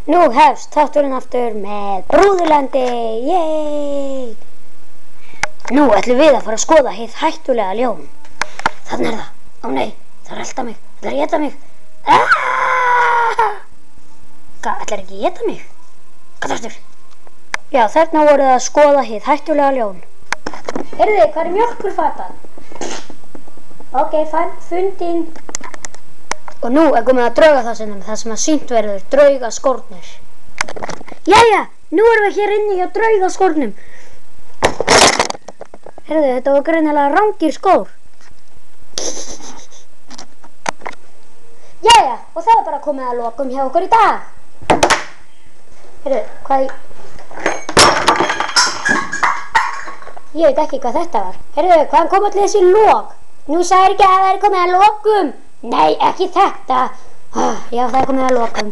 Nú hefst þátturinn aftur með Brúðurlandi, yey! Nú ætlum við að fara að skoða hið hættulega ljón. Þannig það. Ó nei, það er að elta mig. Það er að éta mig. Hvað, ætlar ekki að éta mig? Hvað aftur? Já, þarna voruð að skoða hið hættulega ljón. Heyrðu, hvað er mjólkurfatan? Ok, fundin. Og nú er komið að draugaþásinum, það sem að sýnt verður draugaskórnir. Jæja, nú erum við hér inni hjá draugaskórnum. Heyrðu, þetta var greinilega rangir skór. Jæja, og það var bara komið að lokum hjá okkur í dag. Heyrðu, hvað Ég veit ekki hvað þetta var. Heyrðu, hvaðan kom allir þessi lok? Nú sagði ekki að það er komið að lokum. Nei, ekki þetta. Já, það er komið að lokum.